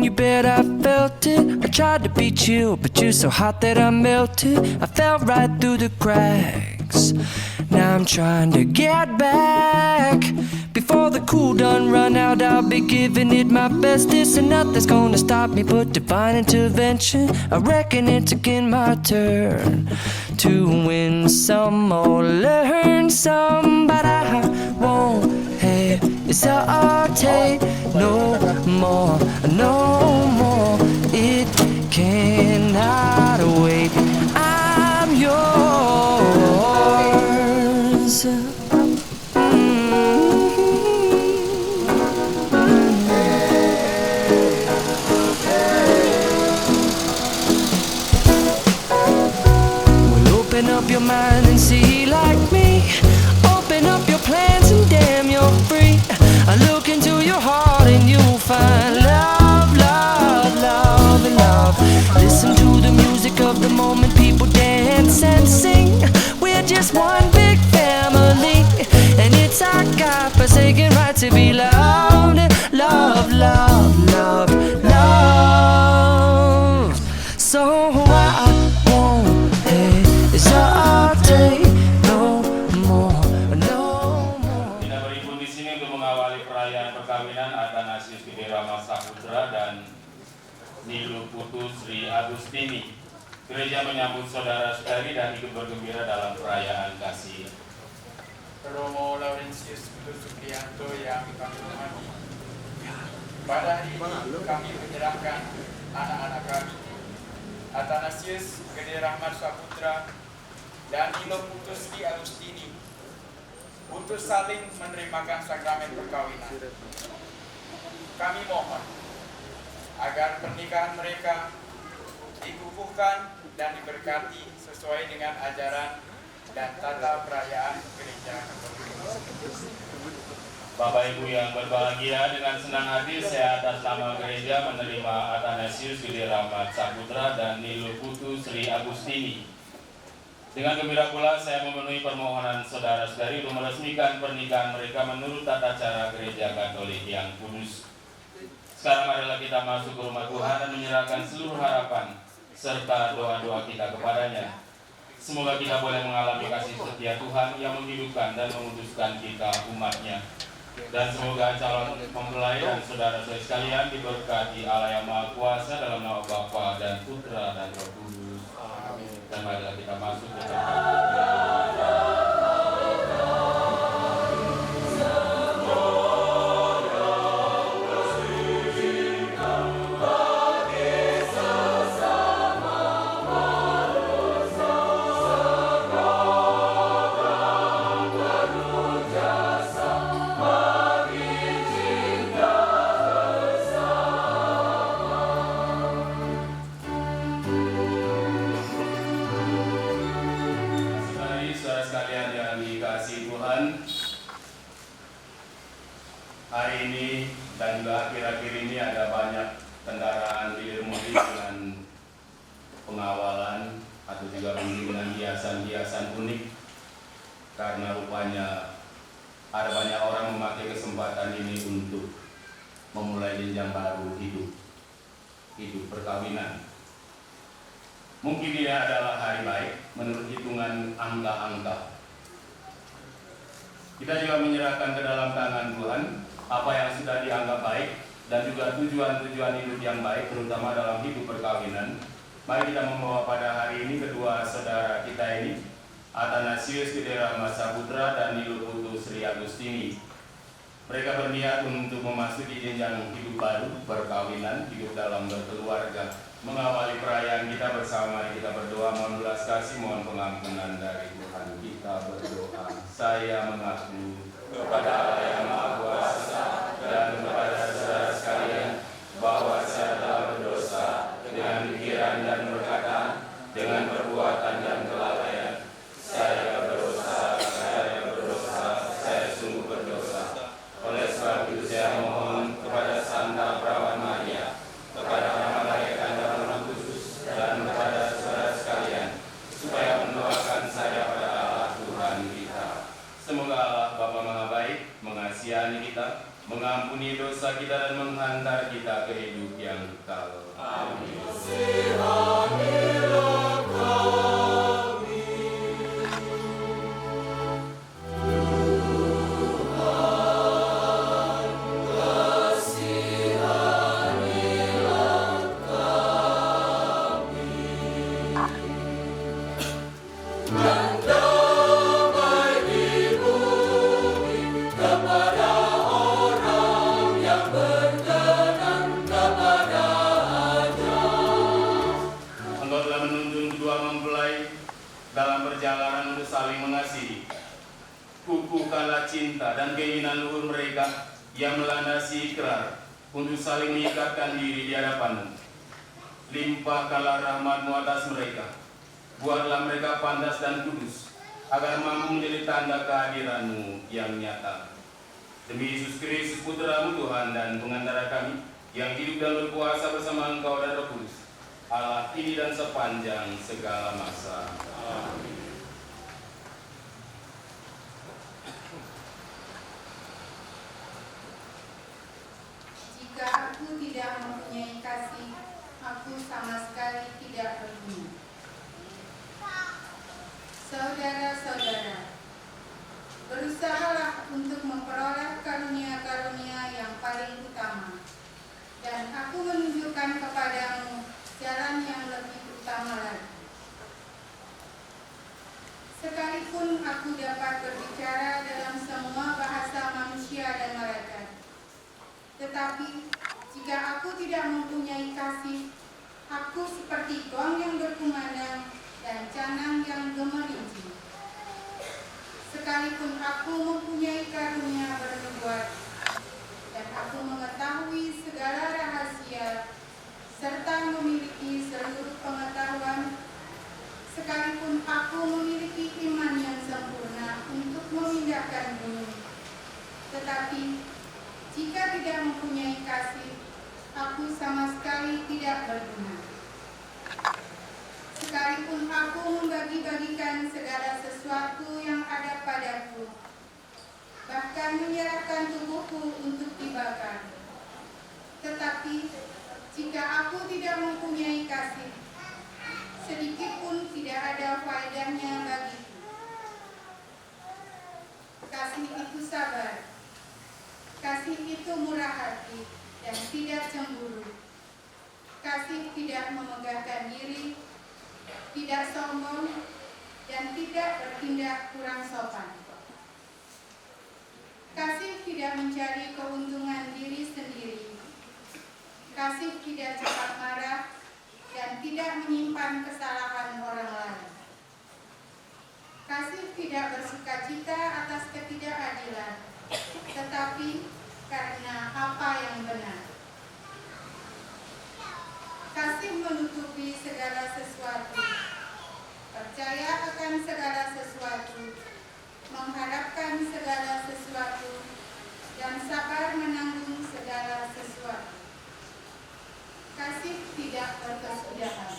you bet I felt it. I tried to be chill, but you're so hot that I melted. I fell right through the cracks. Now I'm trying to get back. Before the cool done run out, I'll be giving it my bestest, and nothing's gonna stop me but divine intervention. I reckon it's again my turn to win some or learn some, but I won't hesitate no more, no more. It cannot wait. I'm yours. Open up your mind and see like me. Open up your plans and damn, you're free. I look into your heart and you'll find love, love, love, and love. Listen to the music of the moment, people dance and sing. We're just one big family, and it's our God-forsaken right to be loved. Love, love, love, love. So I won't hesitate no more, no more. Kita berhimpun di sini untuk mengawali perayaan perkawinan Athanasius Gede Rama Saputra dan Nilu Putu Sri Agustini. Gereja menyambut saudara-saudari dan ikut bergembira dalam perayaan kasih. Romo Laurentius Putu Supriyanto yang kami hormati, pada hari ini kami menyerahkan anak-anak kami, Athanasius Gede Rahmat Saputra dan Nilu Putu Sri Agustini, untuk saling menerimakan sakramen perkawinan. Kami mohon agar pernikahan mereka dikukuhkan dan diberkati sesuai dengan ajaran dan tata perayaan gereja Katolik. Bapak Ibu yang berbahagia, dengan senang hati saya atas nama gereja menerima Athanasius Gede Rahmat Saputra dan Nilu Putu Sri Agustini. Dengan gembira pula saya memenuhi permohonan saudara-saudari untuk meresmikan pernikahan mereka menurut tata cara gereja Katolik yang kudus. Sekarang marilah kita masuk ke rumah Tuhan dan menyerahkan seluruh harapan serta doa-doa kita kepadanya. Semoga kita boleh mengalami kasih setia Tuhan yang menghidupkan dan memutuskan kita umatnya. Dan semoga calon mempelai dan saudara-saudari sekalian diberkati Allah yang Maha Kuasa dalam nama Bapa dan Putra dan Roh Kudus. Amin. Dan marilah kita masuk ke hari ini dan juga akhir-akhir ini ada banyak kendaraan hilir mudik dengan pengawalan atau juga dengan hiasan-hiasan unik, karena rupanya ada banyak orang memakai kesempatan ini untuk memulai jenjang baru hidup perkawinan. Mungkin ini adalah hari baik menurut hitungan angka-angka. Kita juga menyerahkan ke dalam tangan Tuhan apa yang sudah dianggap baik dan juga tujuan-tujuan hidup yang baik, terutama dalam hidup perkawinan. Mari kita membawa pada hari ini kedua saudara kita ini, Athanasius Gede Rahmat Saputra dan Nilu Putu Sri Agustini. Mereka berniat untuk memasuki jenjang hidup baru, perkawinan, hidup dalam berkeluarga. Mengawali perayaan kita bersama, mari kita berdoa, mohon belas kasih, mohon pengampunan dari Tuhan. Kita berdoa. Saya mengaku kepada Allah yang Maha Kuasa dan kepada saudara sekalian bahwa saya telah berdosa dengan pikiran dan perkataan, dengan perbuatan dan kelalaian. Saya berdosa, saya sungguh berdosa. Oleh sebab itu saya mohon kepada Santa Perawan Maria, kepada para malaikat dan Roh Kudus, dan kepada saudara sekalian, supaya mendoakan saya pada Allah Tuhan kita. Semoga Allah Bapa Maha Baik mengasihi hidup yang kekal. Amin. Engkau telah menuntun kedua mempelai dalam perjalanan untuk saling mengasihi. Kukuhkanlah cinta dan keinginan luhur mereka yang melandasi ikrar untuk saling mengikatkan diri di hadapan-Mu. Limpahkanlah rahmat-Mu atas mereka. Buatlah mereka pantas dan kudus, agar mampu menjadi tanda kehadiran-Mu yang nyata. Demi Yesus Kristus, Putra-Mu Tuhan dan pengantara kami, yang hidup dan berkuasa bersama Engkau dan Roh Kudus, Allah kini dan sepanjang segala masa. Amin. Jika aku tidak mempunyai kasih, aku sama sekali tidak berguna. Saudara-saudara, berusahalah untuk memperoleh karunia-karunia yang paling utama, dan aku menunjukkan kepadamu jalan yang lebih utama lagi. Sekalipun aku dapat berbicara dalam semua bahasa manusia dan malaikat, tetapi jika aku tidak mempunyai kasih, aku seperti gong yang berkumandang dan canang yang gemelinci. Sekalipun aku mempunyai karunia bernubuat, dan aku mengetahui segala rahasia, serta memiliki seluruh pengetahuan, sekalipun aku memiliki iman yang sempurna untuk memindahkan gunung, tetapi jika tidak mempunyai kasih, aku sama sekali tidak berguna. Sekalipun aku membagi-bagikan segala sesuatu yang ada padaku, bahkan menyerahkan tubuhku untuk dibakar, tetapi jika aku tidak mempunyai kasih, sedikit pun tidak ada faedahnya bagiku. Kasih itu sabar, kasih itu murah hati dan tidak cemburu. Kasih tidak memegahkan diri, tidak sombong, dan tidak bertindak kurang sopan. Kasih tidak mencari keuntungan diri sendiri. Kasih tidak cepat marah dan tidak menyimpan kesalahan orang lain. Kasih tidak bersukacita atas ketidakadilan, tetapi karena apa yang benar. Kasih menutupi segala sesuatu, percaya akan segala sesuatu, mengharapkan segala sesuatu, dan sabar menanggung segala sesuatu. Kasih tidak berkesudahan.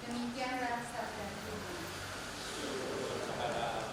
Demikianlah sabda Tuhan. Memberkati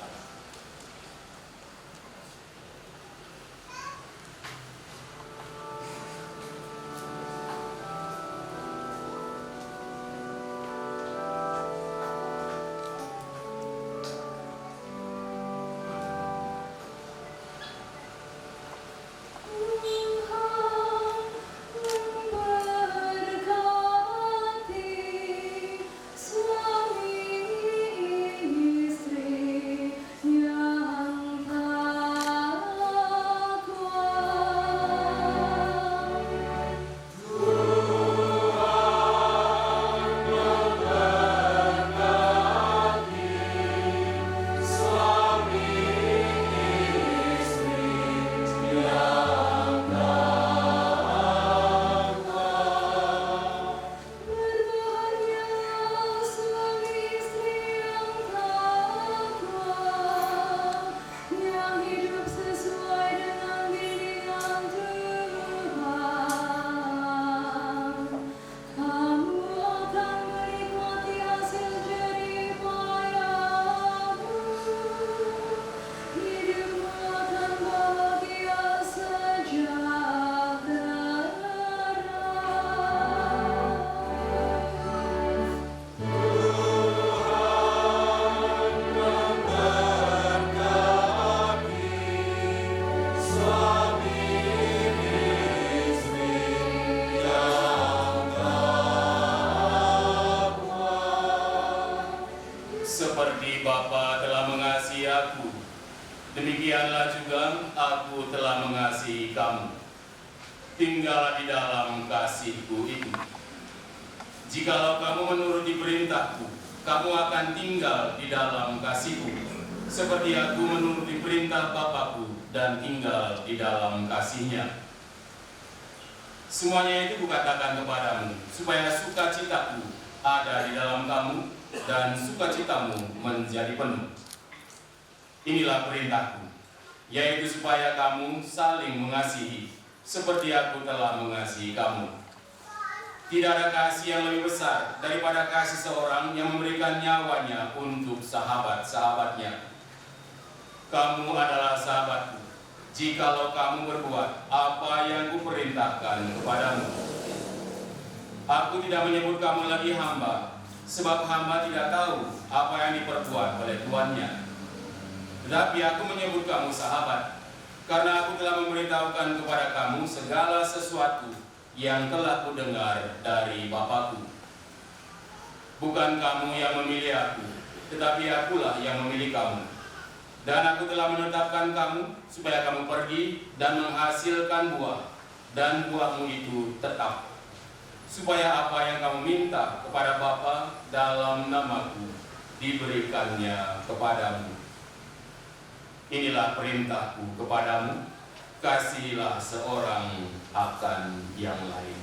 Demikianlah juga aku telah mengasihi kamu. Tinggallah di dalam kasihku itu. Jikalau kamu menuruti perintahku, kamu akan tinggal di dalam kasihku, seperti aku menuruti perintah Bapakku dan tinggal di dalam kasihnya. Semuanya itu kukatakan kepadamu, supaya sukacitaku ada di dalam kamu, dan sukacitamu menjadi penuh. Inilah perintahku, yaitu supaya kamu saling mengasihi, seperti aku telah mengasihi kamu. Tidak ada kasih yang lebih besar daripada kasih seorang yang memberikan nyawanya untuk sahabat-sahabatnya. Kamu adalah sahabatku, jikalau kamu berbuat apa yang kuperintahkan kepadamu. Aku tidak menyebut kamu lagi hamba, sebab hamba tidak tahu apa yang diperbuat oleh tuannya. Tetapi aku menyebut kamu sahabat, karena aku telah memberitahukan kepada kamu segala sesuatu yang telah kudengar dari Bapakku. Bukan kamu yang memilih aku, tetapi akulah yang memilih kamu. Dan aku telah menetapkan kamu supaya kamu pergi dan menghasilkan buah, dan buahmu itu tetap, supaya apa yang kamu minta kepada Bapa dalam namaku diberikannya kepadamu. Inilah perintahku kepadamu, kasihilah seorang akan yang lain.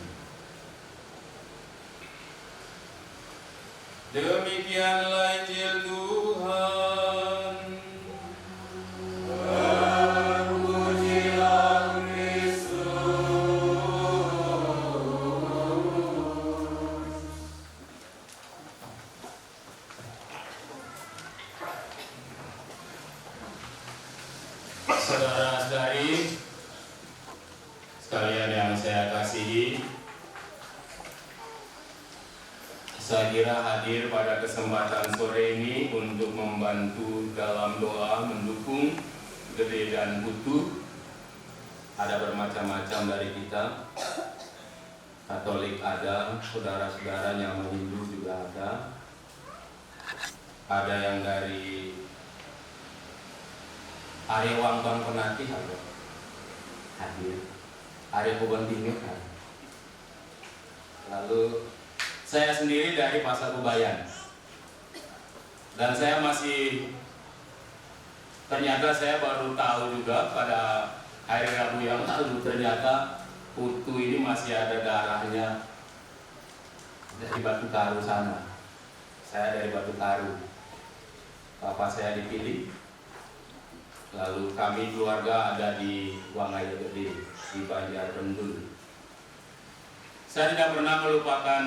Demikianlah Injil Tuhan. Terpujilah Kristus. Saudara-saudari sekalian yang saya kasihi, saya kira hadir pada kesempatan sore ini untuk membantu dalam doa mendukung Gede dan Putu. Ada bermacam-macam dari kita. Katolik ada, saudara-saudara yang Hindu juga ada. Ada yang dari Arya Wambang Penati ada hadir, Arya Kubang Timur ada. Lalu saya sendiri dari Pasar Kubayan, dan saya ternyata saya baru tahu juga pada hari Rabu yang lalu, ternyata Putu ini masih ada darahnya dari Batu Karu sana. Saya dari Batu Karu, bapak saya dipilih. Lalu kami keluarga ada di Wangaya Gede, di Banjar Bendul. Saya tidak pernah melupakan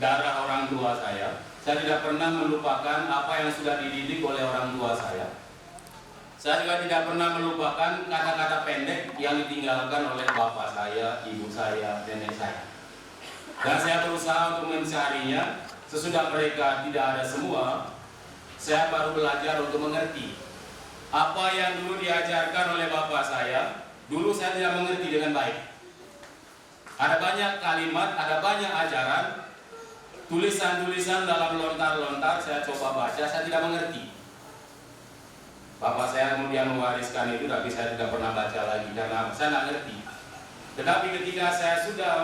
darah orang tua saya. Saya tidak pernah melupakan apa yang sudah dididik oleh orang tua saya. Saya juga tidak pernah melupakan kata-kata pendek yang ditinggalkan oleh bapak saya, ibu saya, nenek saya. Dan saya berusaha untuk mencarinya. Sesudah mereka tidak ada semua, saya baru belajar untuk mengerti apa yang dulu diajarkan oleh bapak saya. Dulu saya tidak mengerti dengan baik. Ada banyak kalimat, ada banyak ajaran, tulisan-tulisan dalam lontar-lontar saya coba baca, saya tidak mengerti. Bapak saya kemudian mewariskan itu, tapi saya tidak pernah baca lagi karena saya tidak ngerti. Tetapi ketika saya sudah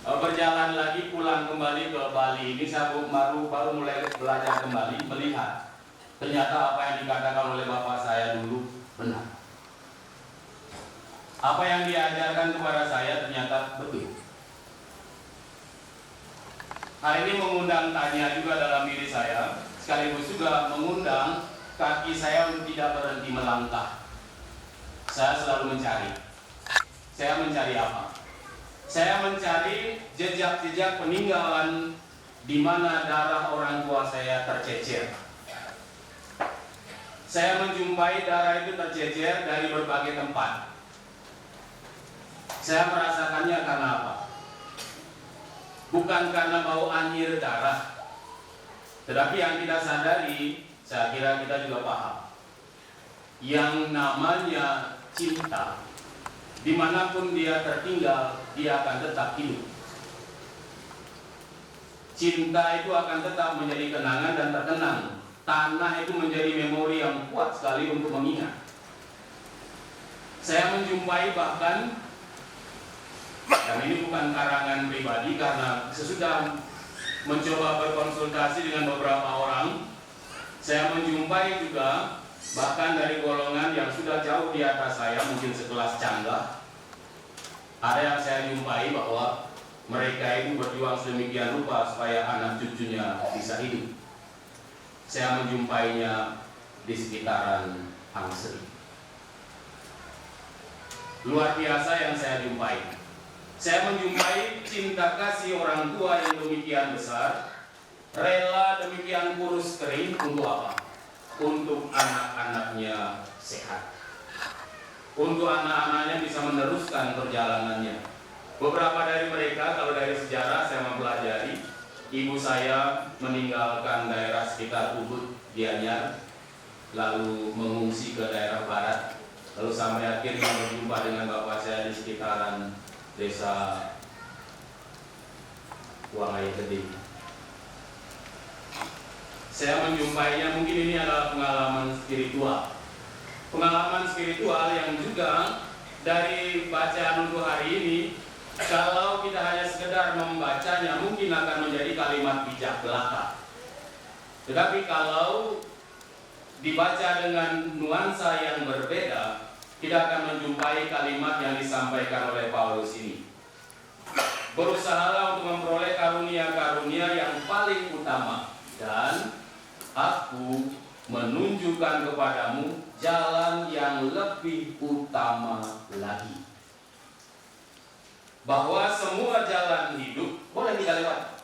berjalan lagi pulang kembali ke Bali ini, saya baru mulai belajar kembali, melihat ternyata apa yang dikatakan oleh bapak saya dulu benar. Apa yang diajarkan kepada saya ternyata betul. Hal ini mengundang tanya juga dalam diri saya, sekaligus juga mengundang kaki saya untuk tidak berhenti melangkah. Saya selalu mencari. Saya mencari apa? Saya mencari jejak-jejak peninggalan di mana darah orang tua saya tercecer. Saya menjumpai darah itu tercecer dari berbagai tempat. Saya merasakannya karena apa? Bukan karena bau anyir darah, tetapi yang kita sadari, saya kira kita juga paham, yang namanya cinta, dimanapun dia tertinggal, dia akan tetap hidup. Cinta itu akan tetap menjadi kenangan dan terkenang tanah itu menjadi memori yang kuat sekali untuk mengingat. Saya menjumpai bahkan, dan ini bukan karangan pribadi karena sesudah mencoba berkonsultasi dengan beberapa orang, saya menjumpai juga bahkan dari golongan yang sudah jauh di atas saya, mungkin sekelas Cangga, ada yang saya jumpai bahwa mereka itu berjuang sedemikian rupa supaya anak cucunya bisa hidup. Saya menjumpainya di sekitaran Angsri. Luar biasa yang saya jumpai. Saya menjumpai cinta kasih orang tua yang demikian besar, rela demikian kurus kering untuk apa? Untuk anak-anaknya sehat, untuk anak-anaknya bisa meneruskan perjalanannya. Beberapa dari mereka, kalau dari sejarah saya mempelajari, ibu saya meninggalkan daerah sekitar Ubud, Gianyar, lalu mengungsi ke daerah barat, lalu sampai akhirnya berjumpa dengan bapak saya di sekitaran desa Wangaya Gede. Saya menjumpainya, mungkin ini adalah pengalaman spiritual. Pengalaman spiritual yang juga dari bacaan untuk hari ini, kalau kita hanya sekedar membacanya mungkin akan menjadi kalimat bijak belaka. Tetapi kalau dibaca dengan nuansa yang berbeda, kita akan menjumpai kalimat yang disampaikan oleh Paulus ini. Berusahalah untuk memperoleh karunia-karunia yang paling utama, dan aku menunjukkan kepadamu jalan yang lebih utama lagi. Bahwa semua jalan hidup boleh kita lewati.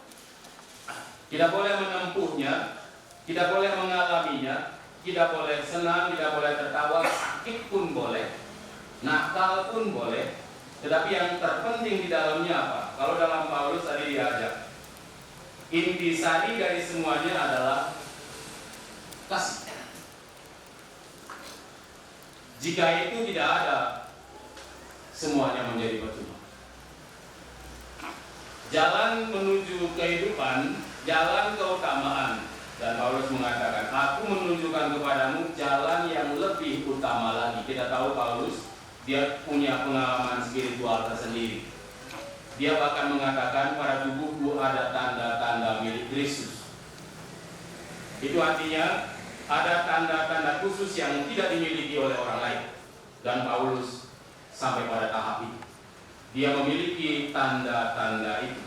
Kita boleh menempuhnya, kita boleh mengalaminya, kita boleh senang, kita boleh tertawa, sakit pun boleh, nakal pun boleh. Tetapi yang terpenting di dalamnya apa? Kalau dalam Paulus tadi diajak, intisari dari semuanya adalah kasih. Jika itu tidak ada, semuanya menjadi percuma. Jalan menuju kehidupan, jalan keutamaan. Dan Paulus mengatakan, aku menunjukkan kepadamu jalan yang lebih utama lagi. Kita tahu Paulus, dia punya pengalaman spiritual tersendiri. Dia bahkan mengatakan, pada tubuhku ada tanda-tanda milik Kristus. Itu artinya, ada tanda-tanda khusus yang tidak dimiliki oleh orang lain. Dan Paulus sampai pada tahap itu. Dia memiliki tanda-tanda itu.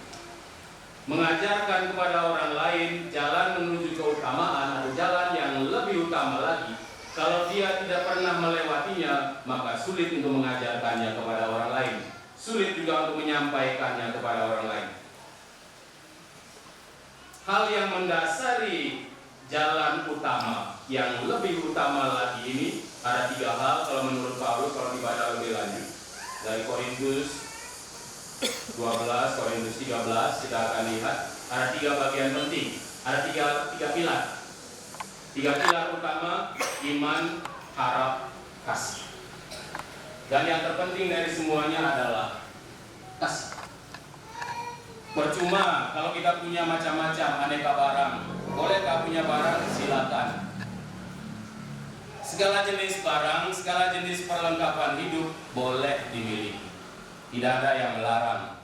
Mengajarkan kepada orang lain jalan menuju keutamaan atau jalan yang lebih utama lagi. Kalau dia tidak pernah melewatinya, maka sulit untuk mengajarkannya kepada orang lain. Sulit juga untuk menyampaikannya kepada orang lain. Hal yang mendasari jalan utama yang lebih utama lagi ini ada 3 hal kalau menurut Paulus kalau dibaca lebih lanjut. Dari Korintus 12, Korintus 13 kita akan lihat ada 3 bagian penting, ada 3 pilar. 3 pilar utama: iman, harap, kasih. Dan yang terpenting dari semuanya adalah kasih. Percuma kalau kita punya macam-macam aneka barang. Bolehkah punya barang? Silakan. Segala jenis barang, segala jenis perlengkapan hidup boleh dimiliki. Tidak ada yang melarang.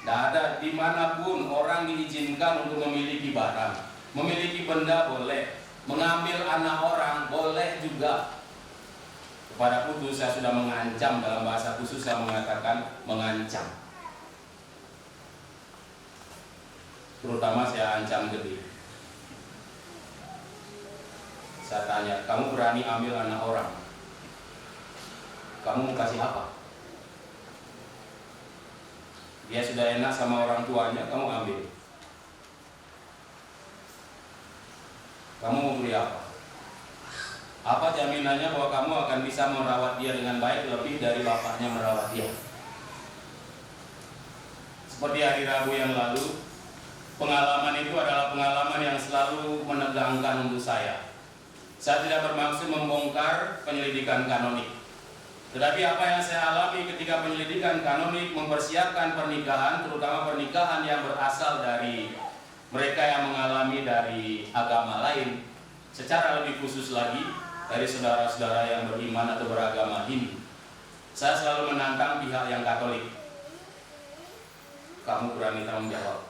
Tidak ada dimanapun orang diizinkan untuk memiliki barang. Memiliki benda boleh. Mengambil anak orang boleh juga. Kepada kudus saya sudah mengancam, dalam bahasa khusus saya mengatakan mengancam. Terutama saya ancam gede. Saya tanya, kamu berani ambil anak orang? Kamu mau kasih apa? Dia sudah enak sama orang tuanya, kamu ambil. Kamu mau beli apa? Apa jaminannya bahwa kamu akan bisa merawat dia dengan baik lebih dari bapaknya merawat dia? Seperti hari Rabu yang lalu, pengalaman itu adalah pengalaman yang selalu menegangkan untuk saya. Saya tidak bermaksud membongkar penyelidikan kanonik. Tetapi apa yang saya alami ketika penyelidikan kanonik mempersiapkan pernikahan, terutama pernikahan yang berasal dari mereka yang mengalami dari agama lain, secara lebih khusus lagi dari saudara-saudara yang beriman atau beragama Hindu. Saya selalu menantang pihak yang Katolik. Kamu berani tanggung jawab.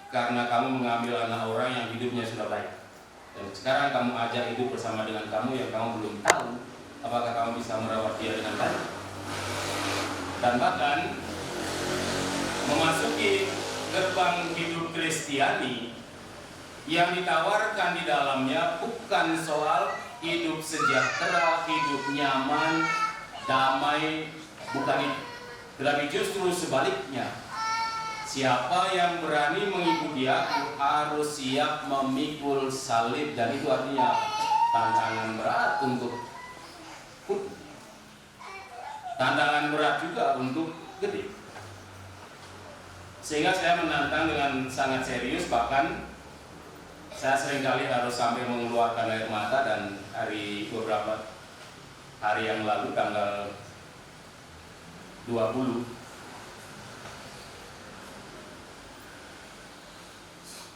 Karena kamu mengambil anak orang yang hidupnya sudah baik. Dan sekarang kamu ajak hidup bersama dengan kamu yang kamu belum tahu apakah kamu bisa merawat dia dengan baik. Dan bahkan memasuki gerbang hidup Kristiani yang ditawarkan di dalamnya bukan soal hidup sejahtera, hidup nyaman, damai, bukan itu. Tetapi justru sebaliknya, siapa yang berani mengikuti aku harus siap memikul salib, dan itu artinya tantangan berat untuk tantangan berat juga untuk gede. Sehingga saya menantang dengan sangat serius, bahkan saya seringkali harus sampai mengeluarkan air mata. Dan beberapa hari yang lalu tanggal 20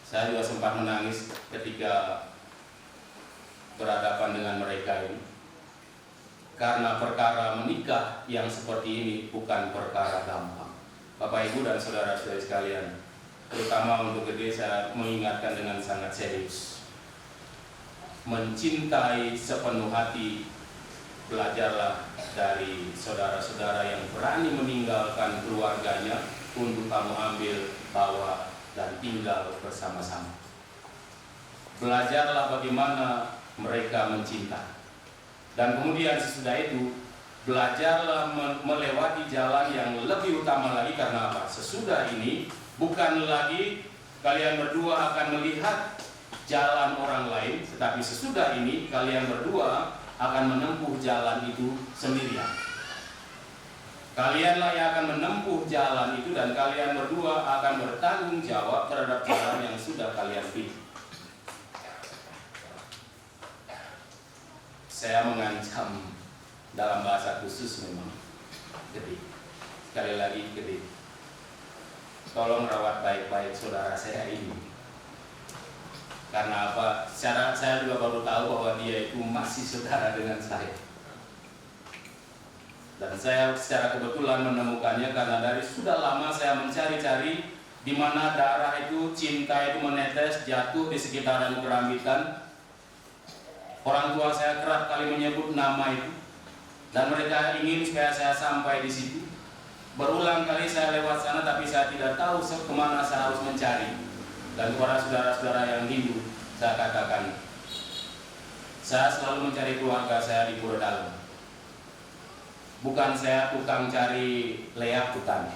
saya juga sempat menangis ketika berhadapan dengan mereka ini, karena perkara menikah yang seperti ini bukan perkara gampang. Bapak, Ibu, dan saudara-saudari sekalian, terutama untuk gede, saya mengingatkan dengan sangat serius. Mencintai sepenuh hati, belajarlah dari saudara-saudara yang berani meninggalkan keluarganya untuk kamu ambil, bawa, dan tinggal bersama-sama. Belajarlah bagaimana mereka mencinta. Dan kemudian sesudah itu, belajarlah melewati jalan yang lebih utama lagi. Karena apa? Sesudah ini bukan lagi kalian berdua akan melihat jalan orang lain, tetapi sesudah ini kalian berdua akan menempuh jalan itu sendirian. Kalianlah yang akan menempuh jalan itu, dan kalian berdua akan bertanggung jawab terhadap jalan yang sudah kalian pilih. Saya mengancam dalam bahasa khusus memang, gede. Sekali lagi, gede. Tolong rawat baik-baik saudara saya ini. Karena apa? Saya juga baru tahu bahwa dia itu masih saudara dengan saya. Dan saya secara kebetulan menemukannya karena dari sudah lama saya mencari-cari di mana darah itu, cinta itu menetes, jatuh di sekitaran kerambitan. Orang tua saya kerap kali menyebut nama itu, dan mereka ingin supaya saya sampai di situ. Berulang kali saya lewat sana, tapi saya tidak tahu kemana saya harus mencari. Dan kepada saudara-saudara yang Hindu, saya katakan, saya selalu mencari keluarga saya di Pura Dalam. Bukan saya tukang cari leak hutan.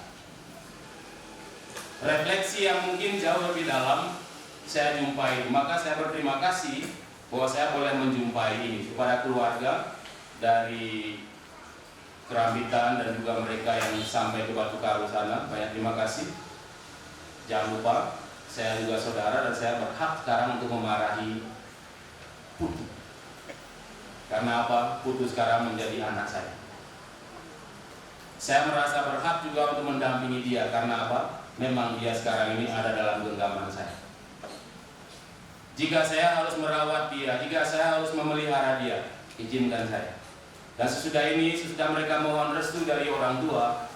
Refleksi yang mungkin jauh lebih dalam saya jumpai. Maka saya berterima kasih bahwa saya boleh menjumpai ini kepada keluarga dari Kerambitan dan juga mereka yang sampai ke Batu Karu sana. Banyak terima kasih. Jangan lupa, saya juga saudara dan saya berhak sekarang untuk memarahi Putu. Karena apa? Putu sekarang menjadi anak saya. Saya merasa berhak juga untuk mendampingi dia. Karena apa? Memang dia sekarang ini ada dalam genggaman saya. Jika saya harus merawat dia, jika saya harus memelihara dia, izinkan saya. Dan sesudah ini, sesudah mereka mohon restu dari orang tua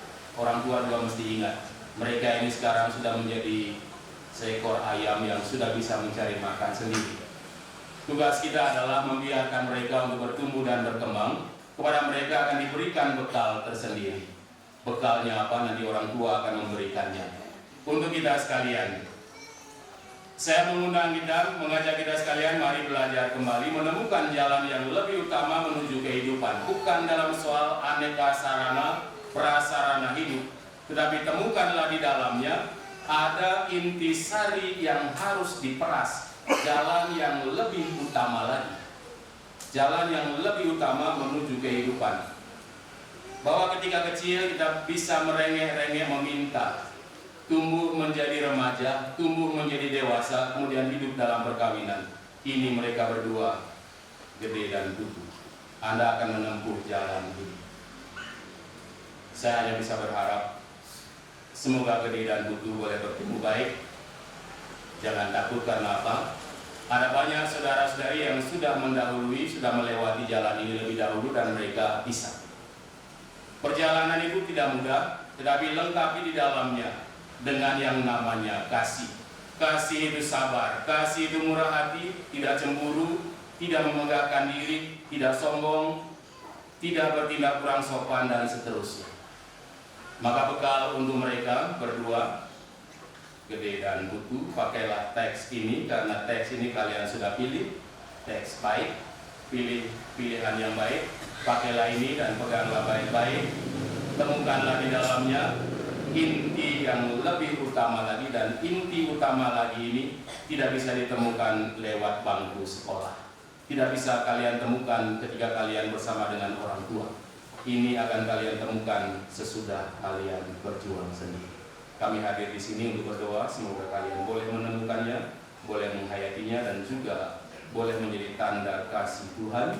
juga mesti ingat, mereka ini sekarang sudah menjadi seekor ayam yang sudah bisa mencari makan sendiri. Tugas kita adalah membiarkan mereka untuk bertumbuh dan berkembang. Kepada mereka akan diberikan bekal tersendiri. Bekalnya apa? Nanti orang tua akan memberikannya. Untuk kita sekalian, saya mengundang kita, mengajak kita sekalian, mari belajar kembali menemukan jalan yang lebih utama menuju kehidupan. Bukan dalam soal aneka sarana, prasarana hidup, tetapi temukanlah di dalamnya ada intisari yang harus diperas. Jalan yang lebih utama lagi. Jalan yang lebih utama menuju kehidupan. Bahwa ketika kecil kita bisa merengek-rengek meminta, tumbuh menjadi remaja, tumbuh menjadi dewasa, kemudian hidup dalam perkawinan. Ini mereka berdua, Gede dan Putu. Anda akan menempuh jalan ini. Saya hanya bisa berharap semoga Gede dan Putu boleh bertemu baik, Jangan takut karena apa? Ada banyak saudara-saudari yang sudah mendahului, sudah melewati jalan ini lebih dahulu dan mereka bisa. Perjalanan itu tidak mudah, tetapi lengkapi di dalamnya dengan yang namanya kasih. Kasih itu sabar, kasih itu murah hati, tidak cemburu, tidak memegahkan diri, tidak sombong, tidak bertindak kurang sopan, dan seterusnya. Maka bekal untuk mereka berdua, Gede dan Putu, pakailah teks ini, karena teks ini kalian sudah pilih, teks baik, pilih pilihan yang baik, pakailah ini dan peganglah baik-baik, temukanlah di dalamnya inti yang lebih utama lagi, dan inti utama lagi ini tidak bisa ditemukan lewat bangku sekolah. Tidak bisa kalian temukan ketika kalian bersama dengan orang tua. Ini akan kalian temukan sesudah kalian berjuang sendiri. Kami hadir di sini untuk berdoa, semoga kalian boleh menemukannya, boleh menghayatinya, dan juga boleh menjadi tanda kasih Tuhan,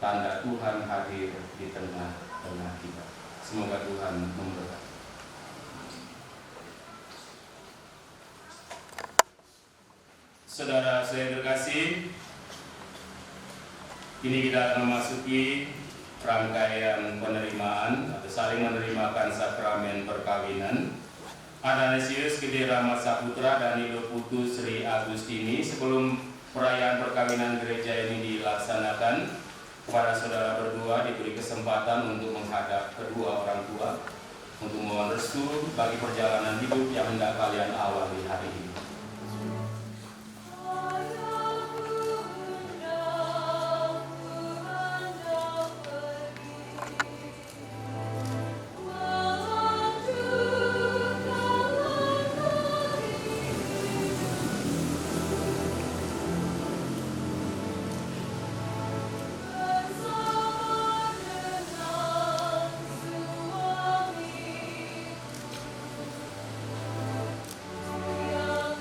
tanda Tuhan hadir di tengah-tengah kita. Semoga Tuhan memberkati. Saudara saya terkasih, kini kita akan memasuki rangkaian penerimaan atau saling menerimakan sakramen perkawinan Athanasius Gede Rahmat Saputra dan Ibu Putu Sri Agustini. Sebelum perayaan perkawinan gereja ini dilaksanakan, kepada saudara berdua diberi kesempatan untuk menghadap kedua orang tua untuk mohon restu bagi perjalanan hidup yang hendak kalian awali hari ini. Yang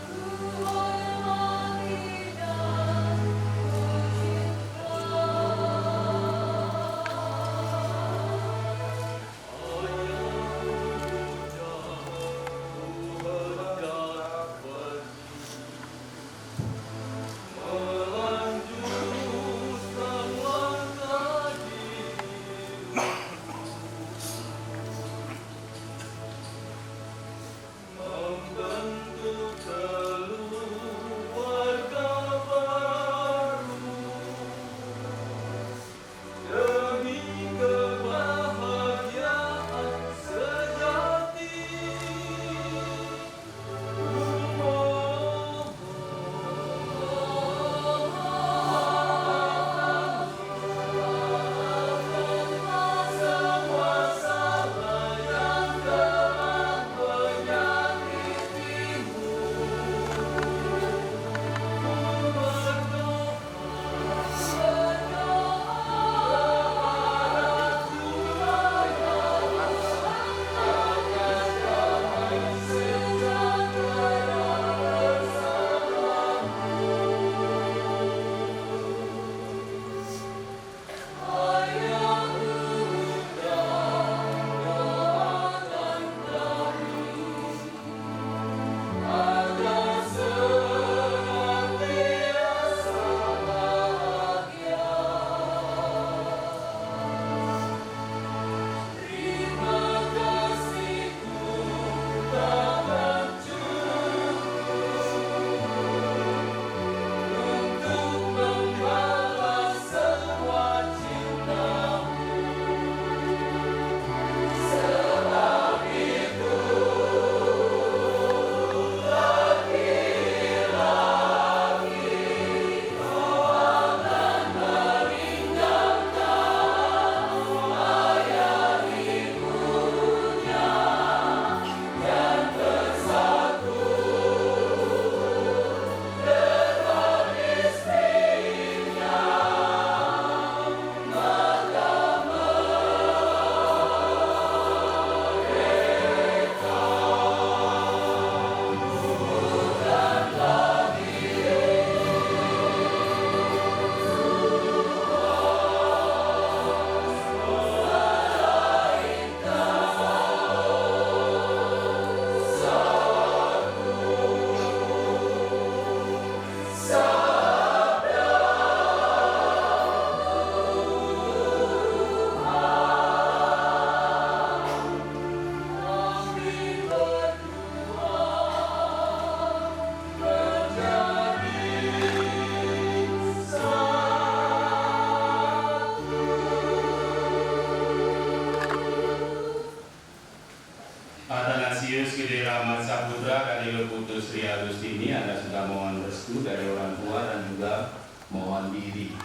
Atanasius Gede Rahmat Saputra dan Ibu Putus Sri Agustini, Anda sudah mohon restu dari orang tua dan juga mohon diri.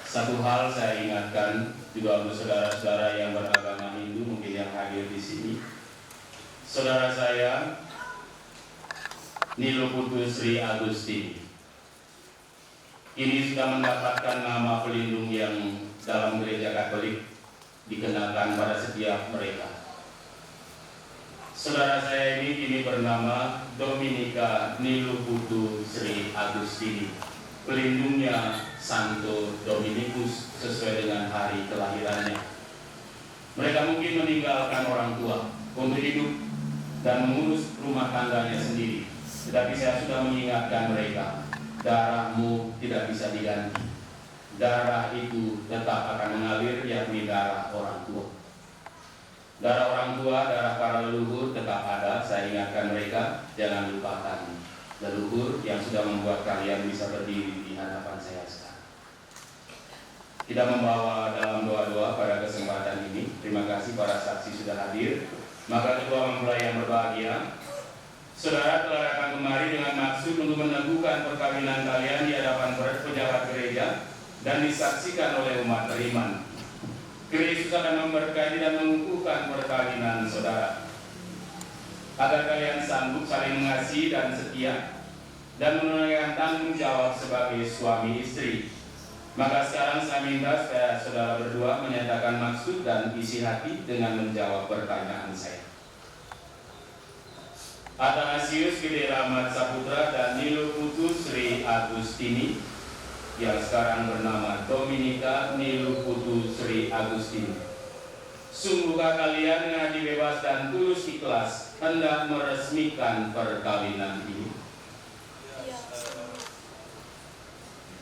Satu hal saya ingatkan juga untuk saudara-saudara yang beragama Hindu mungkin yang hadir di sini. Saudara saya Nilu Putus Sri Agustini ini sudah mendapatkan nama pelindung yang dalam gereja Katolik dikenakan pada setiap mereka. Saudara saya ini kini bernama Dominika Nilu Putu Sri Agustini, pelindungnya Santo Dominikus sesuai dengan hari kelahirannya. Mereka mungkin meninggalkan orang tua untuk hidup dan mengurus rumah tangganya sendiri, tetapi saya sudah mengingatkan mereka, darahmu tidak bisa diganti. Darah itu tetap akan mengalir, yakni darah orang tua. Darah orang tua, darah para leluhur tetap ada. Saya ingatkan mereka, jangan lupakan leluhur yang sudah membuat kalian bisa berdiri di hadapan saya sekarang. Kita membawa dalam doa-doa pada kesempatan ini. Terima kasih para saksi sudah hadir. Maka ketua mempelai yang berbahagia, saudara telah datang kemari dengan maksud untuk meneguhkan perkawinan kalian di hadapan pejabat gereja dan disaksikan oleh umat beriman. Kristus akan memberkati dan mengukuhkan perkawinan saudara, agar kalian sanggup saling mengasihi dan setia dan menunaikan tanggung jawab sebagai suami istri. Maka sekarang saya minta supaya saudara berdua menyatakan maksud dan isi hati dengan menjawab pertanyaan saya. Atanasius Gede Rahmat Saputra dan Nilu Putus Sri Agustini yang sekarang bernama Dominika Nilu Putu Sri Agustini. Sungguhkah kalian dengan hati bebas dan tulus ikhlas hendak meresmikan perkawinan ini?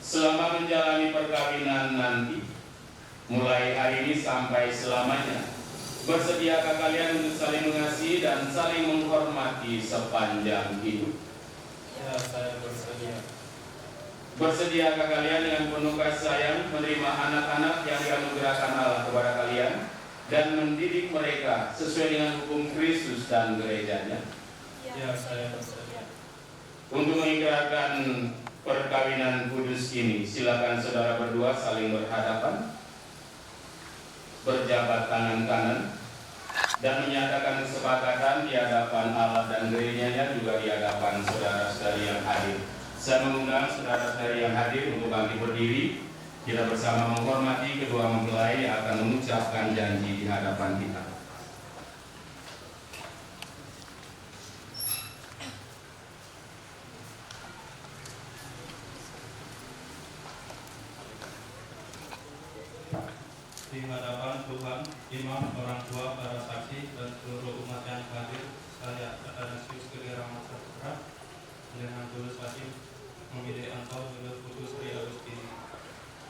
Selama menjalani perkawinan nanti, mulai hari ini sampai selamanya, bersediakah kalian untuk saling mengasihi dan saling menghormati sepanjang hidup? Ya, saya bersedia. Bersediakah kalian dengan penuh kasih sayang menerima anak-anak yang dianugerahkan Allah kepada kalian dan mendidik mereka sesuai dengan hukum Kristus dan gerejanya? Ya, saya bersedia. Untuk mengikrarkan perkawinan kudus ini, silakan saudara berdua saling berhadapan, berjabat tangan kanan, dan menyatakan kesepakatan di hadapan Allah dan gerejanya, juga di hadapan saudara-saudari yang hadir. Saya mengundang saudara-saudari yang hadir untuk bangkit berdiri. Kita bersama menghormati kedua mempelai yang akan mengucapkan janji di hadapan kita. Di hadapan Tuhan, imam, orang tua, para saksi, dan seluruh umat yang hadir, saya Atanasius Gede Rahmat Saputra dengan tulus hati memilih engkau Nilu Putus Sri Agustini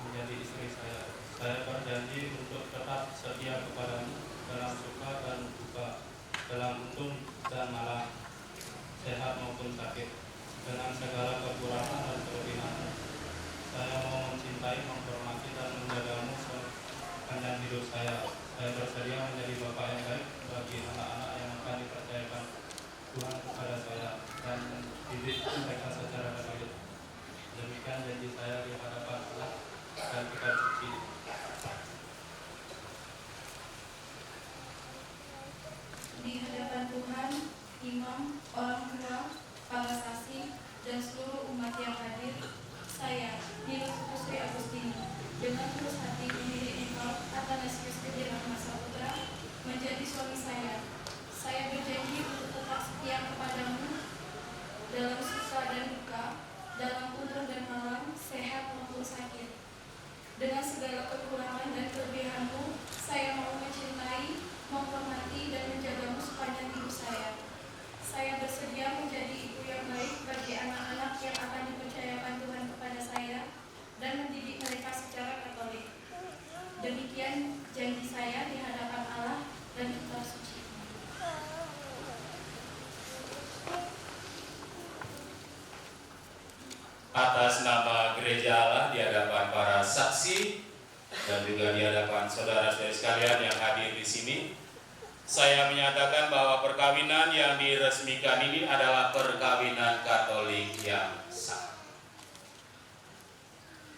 menjadi istri saya. Saya berjanji untuk tetap setia kepadamu dalam suka dan duka, dalam untung dan malang, sehat maupun sakit, dengan segala kekurangan dan kelebihan. Saya mau mencintai, menghormati, dan menjagamu sepanjang hidup saya. Saya bersedia menjadi bapak yang baik bagi anak-anak yang akan dipercayakan Tuhan kepada saya dan didik mereka secara baik. Demikian janji saya di hadapan Allah dan kitab suci. Di hadapan Tuhan, imam, orang tua, para saksi, dan seluruh umat yang hadir, saya, Nilu Putus Sri Agustini, dengan tulus hati memilih engkau, Atanasius Gede Rahmat Saputra, menjadi suami saya. Saya berjanji untuk tetap setia kepadamu dalam suka dan duka, dalam untung dan malang, sehat maupun sakit. Dengan segala kekurangan dan kelebihanmu, saya mau mencintai, menghormati, dan menjagamu sepanjang hidup saya. Saya bersedia menjadi ibu yang baik bagi anak-anak yang akan dipercayakan Tuhan kepada saya dan mendidik mereka secara Katolik. Demikian janji saya di hadapan Allah dan kitab suci. Atas nama Gereja Allah di hadapan para saksi dan juga di hadapan saudara-saudari sekalian yang hadir di sini, Saya menyatakan bahwa perkawinan yang diresmikan ini adalah perkawinan Katolik yang sah.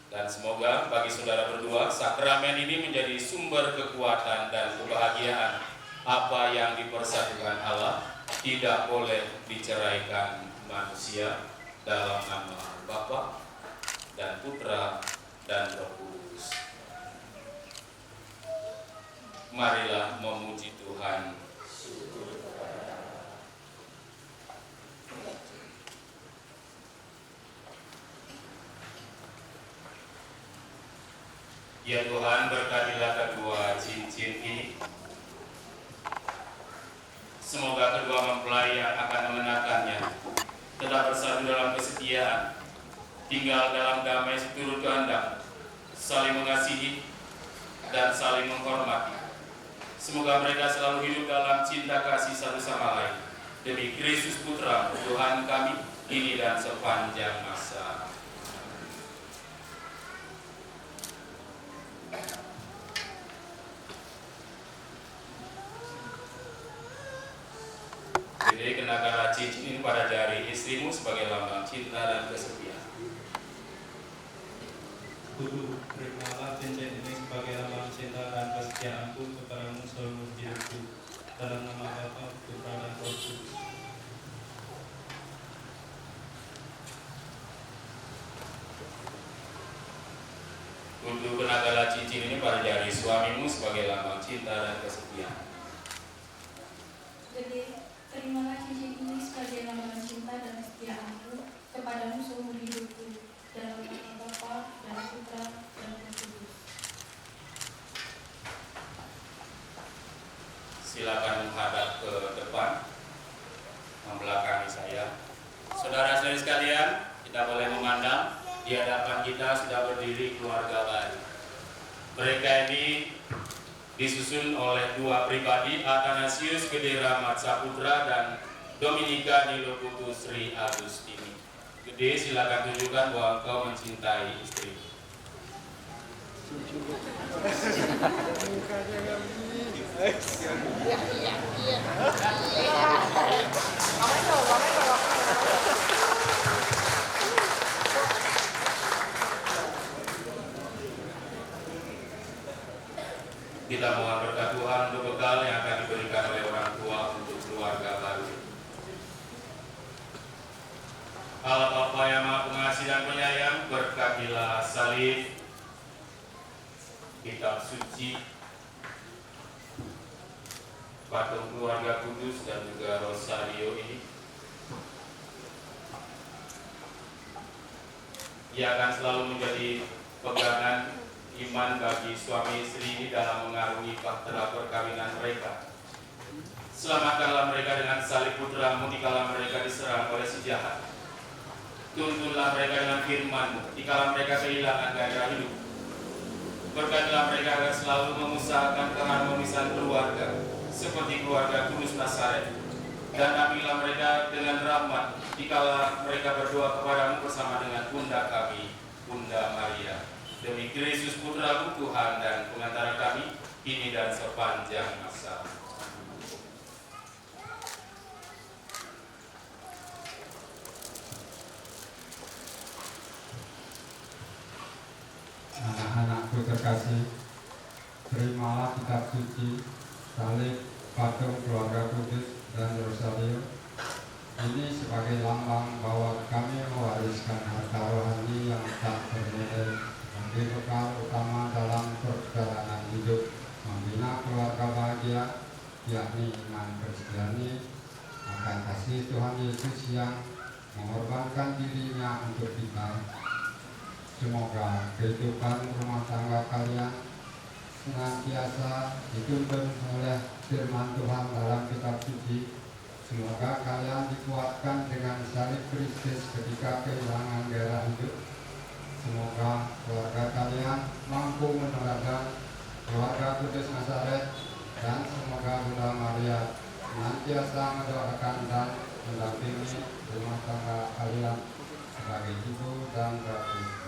Dan semoga bagi saudara berdua, sakramen ini menjadi sumber kekuatan dan kebahagiaan. Apa yang dipersatukan Allah tidak boleh diceraikan manusia, dalam nama Bapa dan Putra dan Roh Kudus. Marilah memuji Tuhan. Ya Tuhan, berkatilah kedua cincin ini. Semoga kedua mempelai yang akan mengenakannya tetap bersatu dalam kesetiaan, tinggal dalam damai seturut kehendak, saling mengasihi dan saling menghormati. Semoga mereka selalu hidup dalam cinta kasih satu sama lain. Demi Kristus Putra Tuhan kami, ini dan sepanjang masa. Jadi kenakanlah cincin ini pada jari istrimu sebagai lambang cinta dan kesetiaan. Tuduh, terimalah cincin ini sebagai lambang cinta dan kesetiaanku kepadamu seumur hidupku. Dalam nama Bapa, Putra dan Roh Kudus. Tuduh, kenakanlah cincin ini pada jari suamimu sebagai lambang cinta dan kesetiaan. Jadi, terimalah cincin ini sebagai lambang cinta dan kesetiaanku kepadamu seumur hidupku. Dalam nama Bapa dan Putra dan Roh Kudus. Silakan menghadap ke depan, membelakangi saya. Saudara-saudari sekalian, kita boleh memandang di hadapan kita sudah berdiri keluarga baru. Mereka ini disusun oleh dua pribadi, Athanasius Gede Rahmat Saputra dan Dominika Niloputu Sri Agustini. Gede, silakan tunjukkan bahwa engkau mencintai istri. Kita mohon berkat Tuhan untuk bekal yang akan diberikan oleh orang tua untuk keluarga baru. Allah Bapa yang Maha Pengasih dan Penyayang, berkatilah salib, kitab suci, patung keluarga kudus dan juga rosario ini. Ia akan selalu menjadi pegangan iman bagi suami istri ini dalam mengarungi bahtera perkawinan mereka. Selamatkanlah mereka dengan salib putramu dikala mereka diserang oleh si jahat. Tuntunlah mereka dengan firman-Mu dikala mereka kehilangan gairah hidup. Berkatilah mereka agar selalu mengusahakan keharmonisan keluarga seperti keluarga Kudus Nazaret. Dan ambillah mereka dengan rahmat dikala mereka berdoa kepadamu bersama dengan Bunda kami, Bunda Maria. Demi Kristus Putra Tuhan dan pengantara kami, kini dan sepanjang masa. Anak-anakku terkasih, terimalah kitab suci, salib, patung keluarga kudus dan rosario ini sebagai lambang bahwa kami mewariskan harta rohani yang tak bernilai, menjadi bekal utama dalam perjalanan hidup, membina keluarga bahagia, yakni iman Kristiani akan kasih Tuhan Yesus yang mengorbankan dirinya untuk kita. Semoga kehidupan rumah tangga kalian senantiasa dituntun oleh firman Tuhan dalam kitab suci. Semoga kalian dikuatkan dengan salib Kristus ketika kehilangan gairah hidup. Semoga keluarga kalian mampu meneladani keluarga Kudus Nazaret, dan semoga Bunda Maria senantiasa mendoakan dan mendampingi rumah tangga kalian sebagai ibu dan ratu.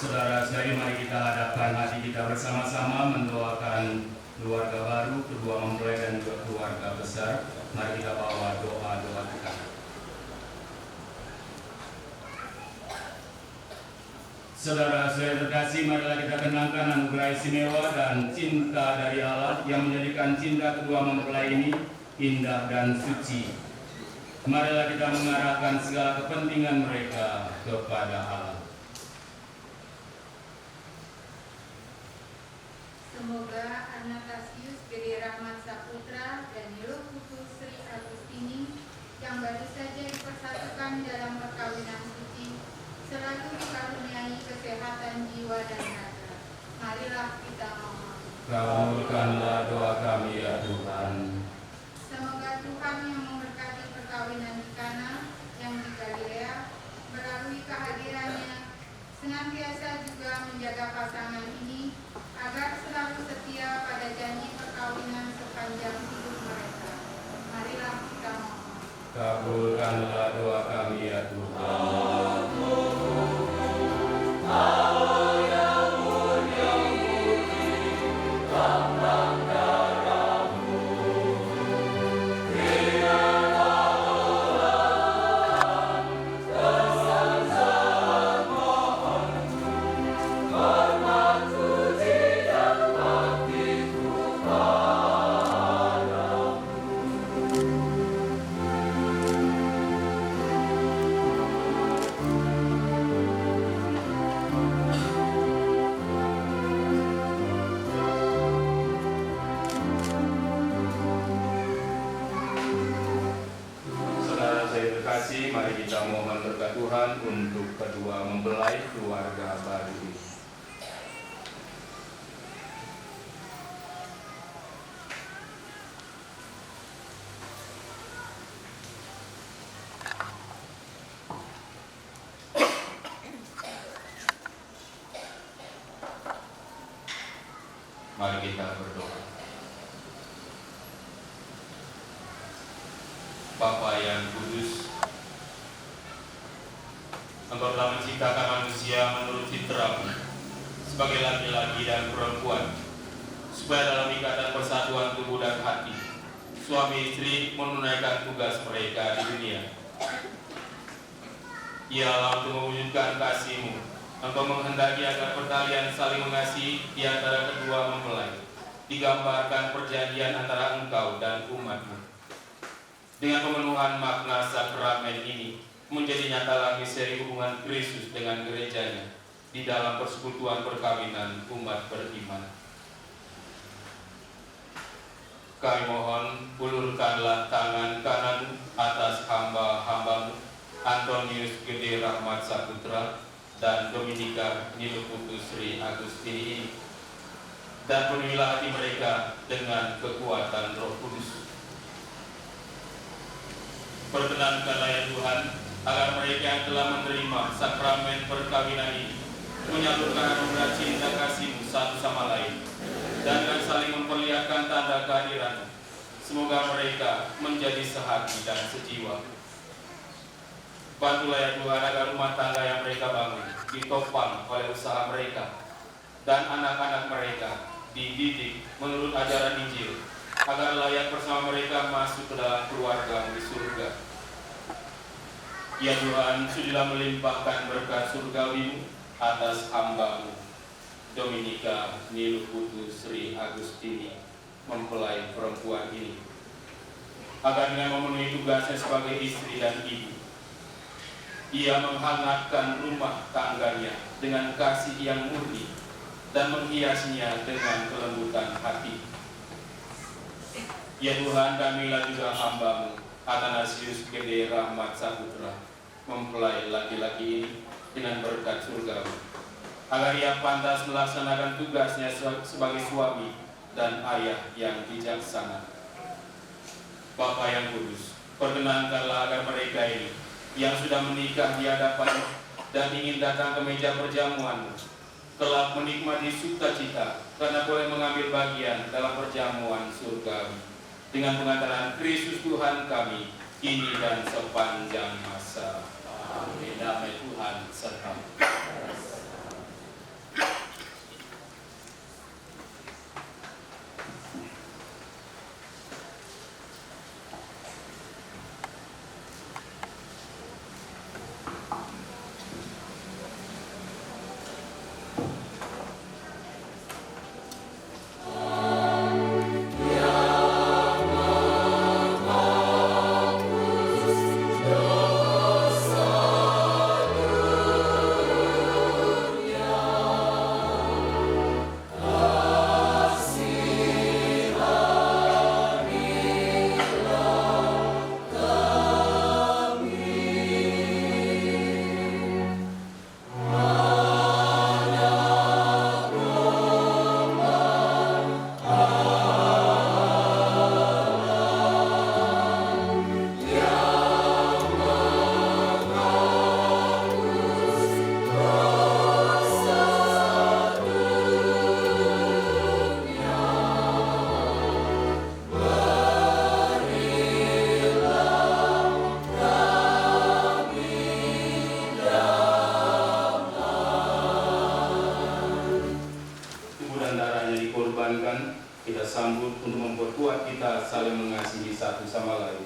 Saudara-saudari, mari kita hadapkan hati kita bersama-sama mendoakan keluarga baru, kedua mempelai dan juga keluarga besar. Mari kita bawa doa-doa kita. Saudara-saudari terkasih, marilah kita kenangkan anugerah istimewa dan cinta dari Allah yang menjadikan cinta kedua mempelai ini indah dan suci. Marilah kita mengarahkan segala kepentingan mereka kepada Allah. Semoga Anastasius Gede Rahmat Saputra dan Nilo Putu Sri Agustini yang baru saja dipersatukan dalam perkawinan suci selalu dikaruniai kesehatan jiwa dan raga. Marilah kita mohon. Kabulkanlah doa kami ya Tuhan. Semoga Tuhan yang memberkati perkawinan di Kana yang di Galilea melalui kehadirannya senantiasa juga menjaga pasangan ini agar selalu setia pada janji perkawinan sepanjang hidup mereka. Marilah kita mohon. Kabulkanlah doa kami ya Tuhan. Mari kita mohon berkat Tuhan untuk kedua mempelai keluarga baru ini. Mari kita berdoa. Bapa yang kudus, Engkau telah menciptakan manusia menurut fitrahmu sebagai laki-laki dan perempuan, supaya dalam ikatan persatuan tubuh dan hati, suami istri menunaikan tugas mereka di dunia. Ialah untuk mewujudkan kasih-Mu, Engkau menghendaki agar pertalian saling mengasihi di antara kedua mempelai, digambarkan perjanjian antara Engkau dan umat-Mu. Dengan pemenuhan makna sakramen ini, menjadi nyata lagi seri hubungan Kristus dengan gerejanya di dalam persekutuan perkawinan umat beriman. Kami mohon, ulurkanlah tangan kanan atas hamba-hambamu Antonius Gede Rahmat Saputra dan Dominika Nilo Putu Sri Agustini ini, dan penuhilah hati mereka dengan kekuatan Roh Kudus. Perkenankanlah ya Tuhan, agar mereka yang telah menerima sakramen perkawinan ini menyalurkan anugerah cinta kasih-Mu satu sama lain, dan dengan saling memperlihatkan tanda kehadiran. Semoga mereka menjadi sehati dan sejiwa. Bantulah ya Tuhan agar rumah tangga yang mereka bangun ditopang oleh usaha mereka, dan anak-anak mereka dididik menurut ajaran Injil, agar layak bersama mereka masuk ke dalam keluarga di surga. Ya Tuhan, sudilah melimpahkan berkat surgawi-Mu atas hamba-Mu Dominika Nilo Putu Sri Agustini, mempelai perempuan ini, agar dengan memenuhi tugasnya sebagai istri dan ibu, ia menghangatkan rumah tangganya dengan kasih yang murni dan menghiasnya dengan kelembutan hati. Ya Tuhan, kamilah juga hamba-Mu Athanasius Gede Rahmat Saputra, mempelai laki-laki ini, dengan berkat surgawi, agar ia pantas melaksanakan tugasnya sebagai suami dan ayah yang bijaksana. Bapa yang kudus, perkenankanlah agar mereka ini yang sudah menikah di hadapan dan ingin datang ke meja perjamuan-Mu, telah menikmati sukacita karena boleh mengambil bagian dalam perjamuan surgawi dengan pengantaran Kristus Tuhan kami, kini dan sepanjang masa. Amin. Damai Tuhan serta. kita saling mengasihi satu sama lain.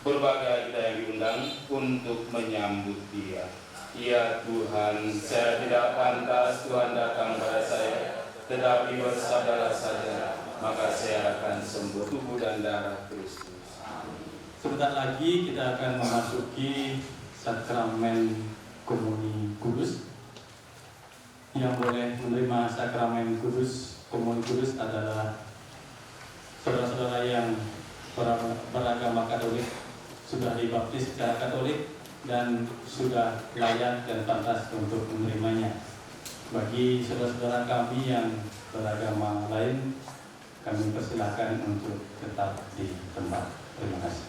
Berbagai kita yang diundang untuk menyambut Dia. Ya Tuhan, saya tidak pantas Tuhan datang pada saya, tetapi bersabdalah saja, maka saya akan sembuh. Tubuh dan darah Kristus. Sebentar lagi kita akan memasuki sakramen komuni kudus. Yang boleh menerima sakramen kudus, komuni kudus adalah saudara-saudara yang beragama Katolik, sudah dibaptis secara Katolik dan sudah layak dan pantas untuk menerimanya. Bagi saudara-saudara kami yang beragama lain, kami persilakan untuk tetap di tempat. Terima kasih.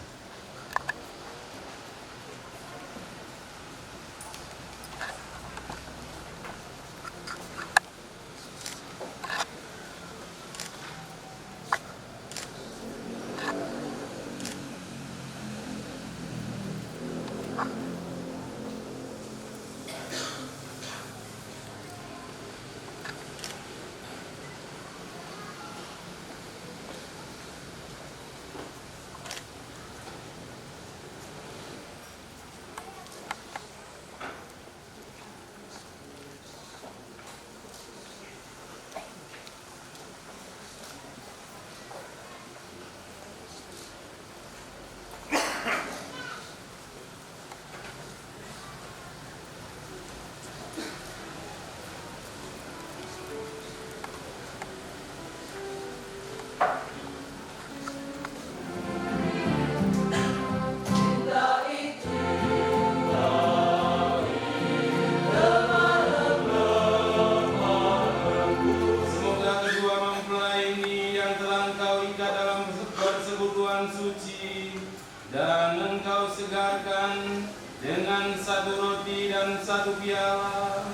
Dan engkau segarkan dengan satu roti dan satu piala,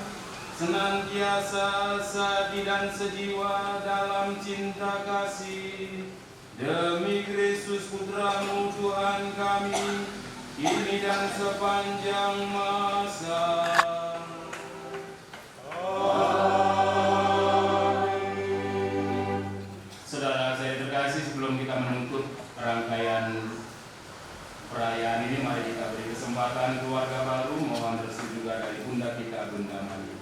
senantiasa sadi dan sejiwa dalam cinta kasih, demi Kristus Putramu Tuhan kami, kini dan sepanjang masa. Saudara saya terkasih, sebelum kita menutup rangkaian perayaan ini, mari kita beri kesempatan keluarga baru mohon restu juga dari Bunda kita, Bunda Maria.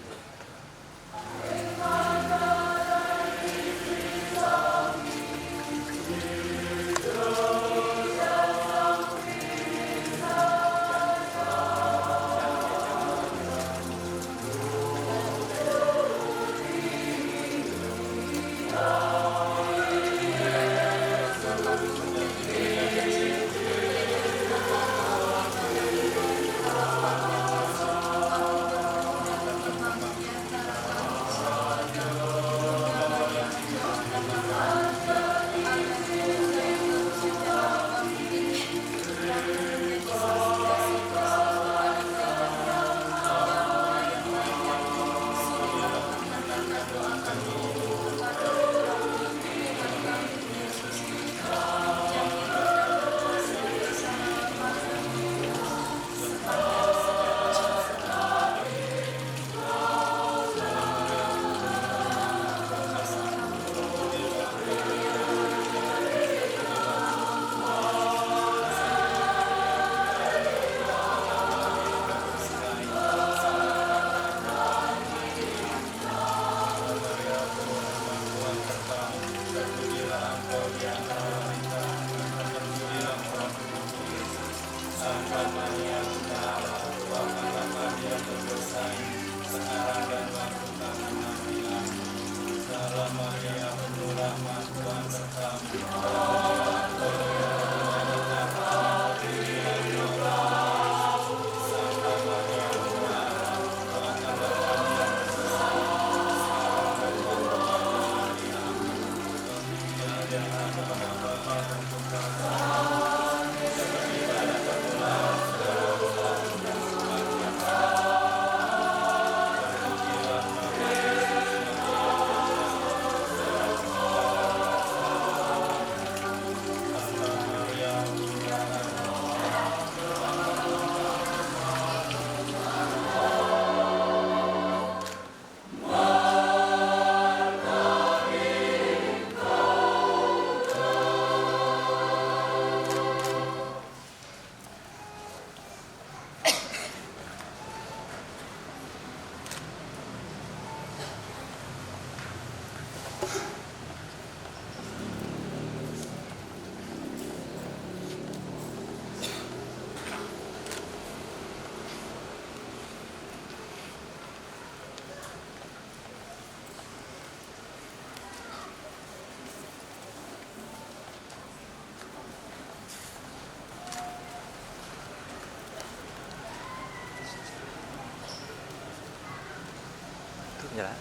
Jalan.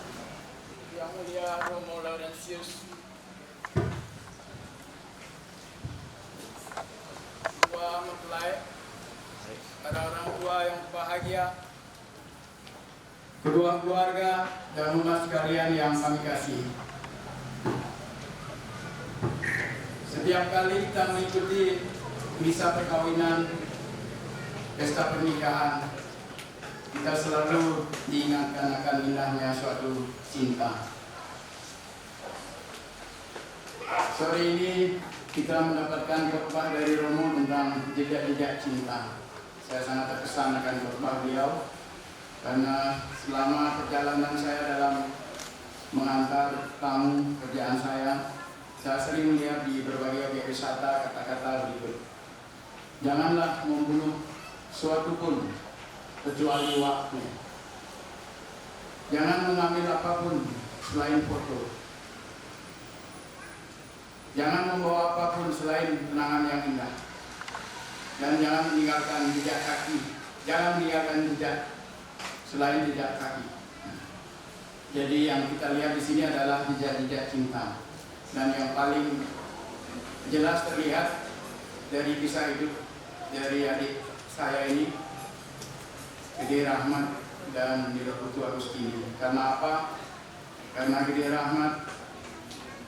Yang Mulia Romo Laurentius, Dua mempelai, para orang tua yang berbahagia, kedua keluarga dan umat sekalian yang kami kasih. Setiap kali kita mengikuti misa perkawinan, pesta pernikahan, kita selalu diingatkan akan indahnya suatu cinta. Sore ini kita mendapatkan khotbah dari Romo tentang jejak-jejak cinta. Saya sangat terkesan akan khotbah beliau karena selama perjalanan saya dalam mengantar tamu kerjaan saya sering melihat di berbagai objek wisata kata-kata berikut. Janganlah membunuh suatu pun kecuali waktu. Jangan mengambil apapun selain foto. Jangan membawa apapun selain kenangan yang indah. Dan jangan meninggalkan jejak kaki. Jangan meninggalkan jejak selain jejak kaki. Jadi yang kita lihat di sini adalah jejak-jejak cinta. Dan yang paling jelas terlihat dari kisah hidup dari adik saya ini, Gede Rahmat dan Putu Agustini. Karena apa? Karena Gede Rahmat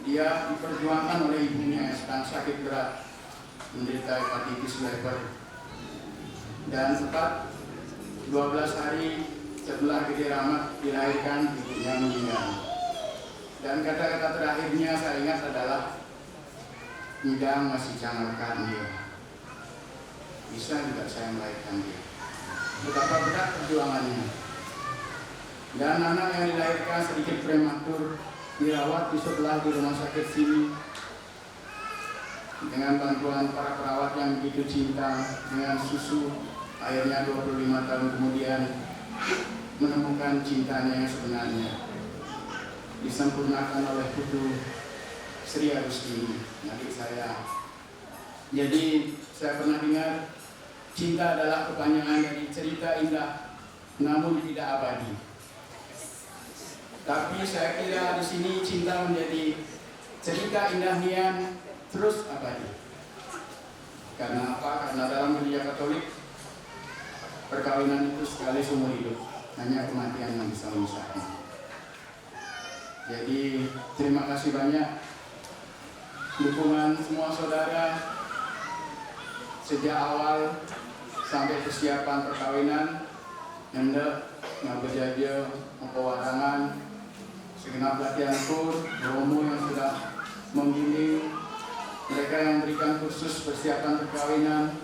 dia diperjuangkan oleh ibunya yang sedang sakit berat, menderita hepatitis lever. Dan tepat 12 hari setelah Gede Rahmat dilahirkan, ibunya meninggal. Dan kata-kata terakhirnya saya ingat adalah, "Ngidang masih cangarkan dia. Bisa juga saya melahirkan dia." Betapa berat perjuangannya. Dan anak yang dilahirkan sedikit prematur dirawat di sebelah di rumah sakit sini dengan bantuan para perawat yang begitu cinta, dengan susu. Akhirnya 25 tahun kemudian menemukan cintanya yang sebenarnya, disempurnakan oleh Putu Sri Agustini, adik saya. Jadi saya pernah dengar, cinta adalah kepanjangan dari cerita indah namun tidak abadi. Tapi saya kira di sini cinta menjadi cerita indah yang terus abadi. Karena apa? Karena dalam gereja Katolik perkawinan itu sekali seumur hidup, hanya kematian yang bisa memisahkan. Jadi terima kasih banyak dukungan semua saudara sejak awal sampai persiapan perkawinan, hendak ngabejaja pewarangan, segenap latihan kur, Romo yang sudah membimbing, mereka yang memberikan kursus persiapan perkawinan,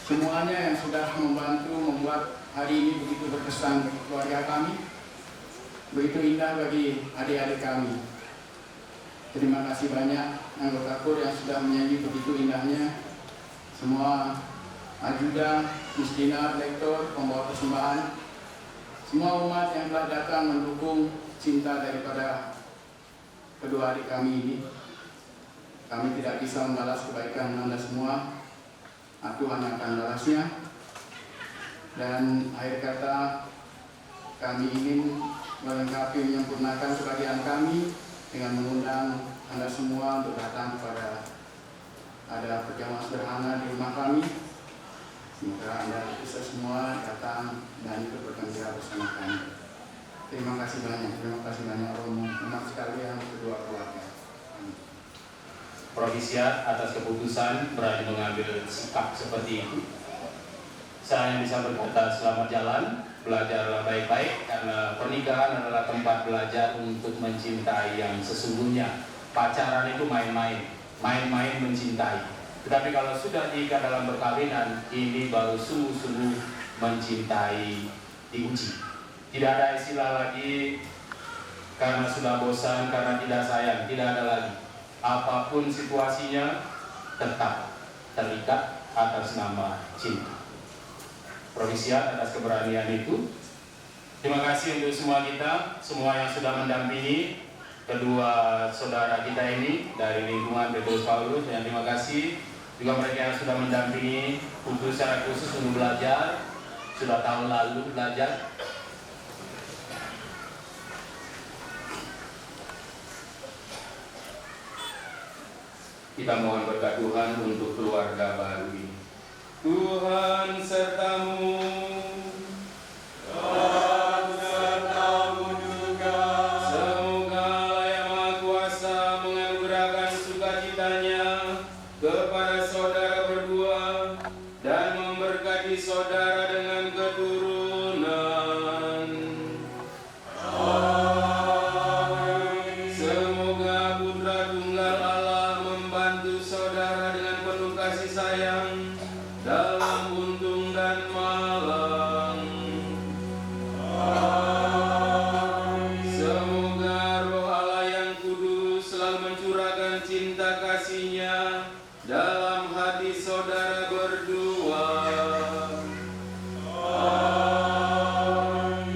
semuanya yang sudah membantu membuat hari ini begitu berkesan bagi keluarga kami, begitu indah bagi adik-adik kami. Terima kasih banyak anggota kur yang sudah menyanyi begitu indahnya. Semua ajudan, misdina, lektor, pembawa persembahan, semua umat yang telah datang mendukung cinta daripada kedua adik kami ini. Kami tidak bisa membalas kebaikan Anda semua, Tuhan yang akan balasnya. Dan akhir kata, kami ingin melengkapi menyempurnakan kebahagiaan kami dengan mengundang Anda semua untuk datang kepada ada perjamuan sederhana di rumah kami. Semoga Anda bisa semua datang dan ikut bergembira bersama kami. Terima kasih banyak Romo, umat sekalian, kedua keluarga. Provisiat atas keputusan berani mengambil sikap seperti itu. Saya hanya bisa berkata selamat jalan, belajarlah baik-baik, karena pernikahan adalah tempat belajar untuk mencintai yang sesungguhnya. Pacaran itu main-main mencintai. Tetapi kalau sudah diikat dalam perkawinan, ini baru sungguh-sungguh mencintai, diuji. Tidak ada istilah lagi karena sudah bosan, karena tidak sayang, tidak ada lagi. Apapun situasinya, tetap terikat atas nama cinta. Provisiat atas keberanian itu. Terima kasih untuk semua kita, semua yang sudah mendampingi kedua saudara kita ini dari lingkungan Petrus Paulus. Dan terima kasih juga mereka yang sudah mendampingi Putu secara khusus untuk belajar, sudah tahun lalu belajar. Kita mohon berkat Tuhan untuk keluarga baru ini. Tuhan sertamu. Dan sertamu juga. Semoga Allah yang Maha Kuasa menganugerahkan sukacitanya kepada saudara berdua dan memberkati saudara dengan keturunan. Semoga Putra Tunggal Allah membantu saudara dengan penuh kasih sayang dalam untung dan malang. Semoga Roh Allah yang kudus selalu mencurahkan cinta kasih-Nya dalam hati saudara berdua.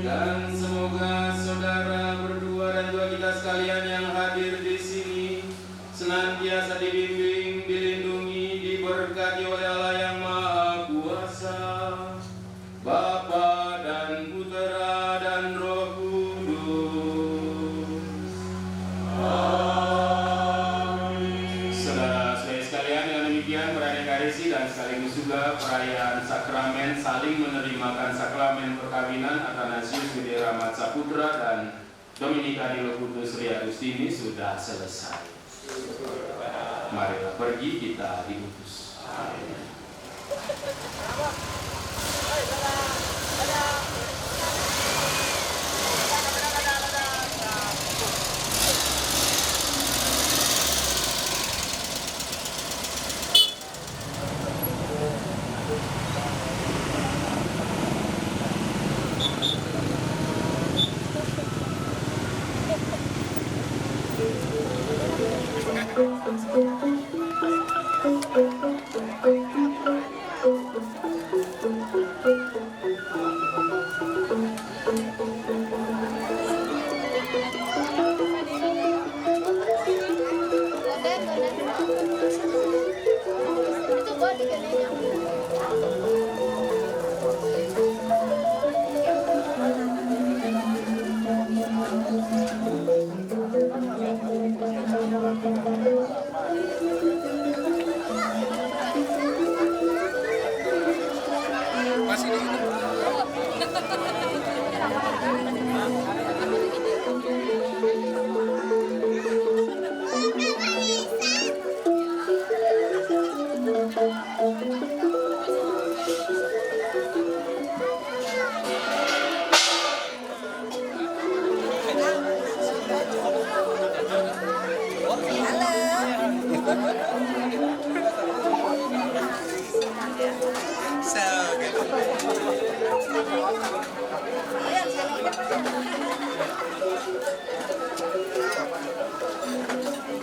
Dan semoga saudara berdua dan juga kita sekalian yang hadir di sini senantiasa dibimbing, dilindungi, diberkati oleh Allah yang Maha Kuasa, Bapa dan Putera dan Roh Kudus. Saudara-saudari sekalian, dengan demikian perayaan Ekaristi dan sekaligus juga perayaan sakramen saling menerimakan sakramen perkawinan Athanasius Gede Rahmat Saputra dan Dominika Dilo Kudus Sri Agustini sudah selesai. Marilah pergi, kita diutus. Amin.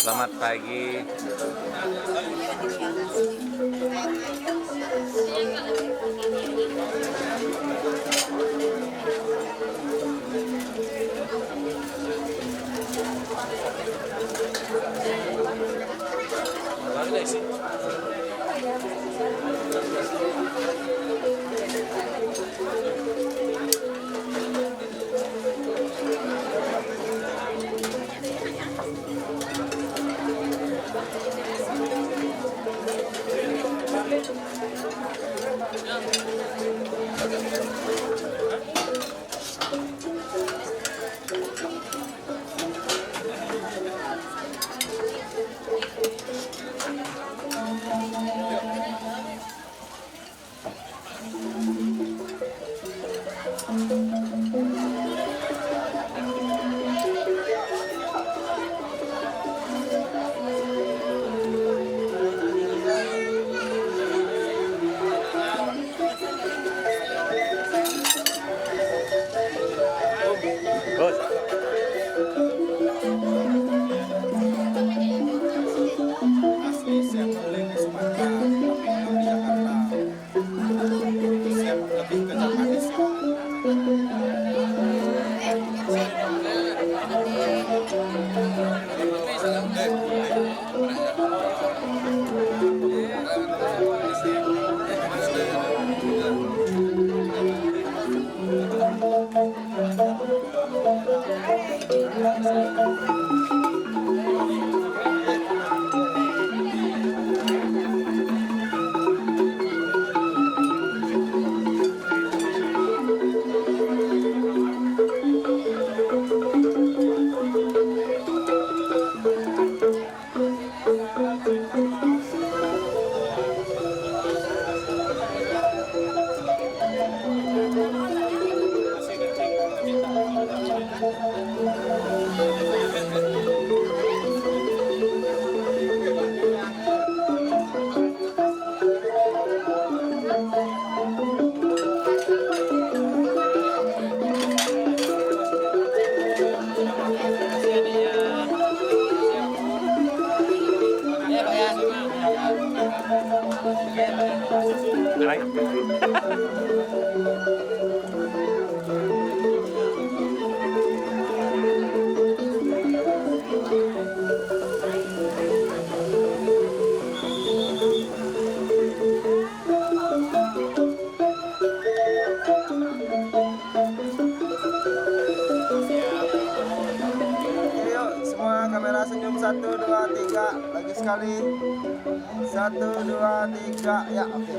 Selamat pagi. Yuk, semua kamera senyum 1, 2, 3. Lagi sekali. 1, 2, 3. Ya, oke.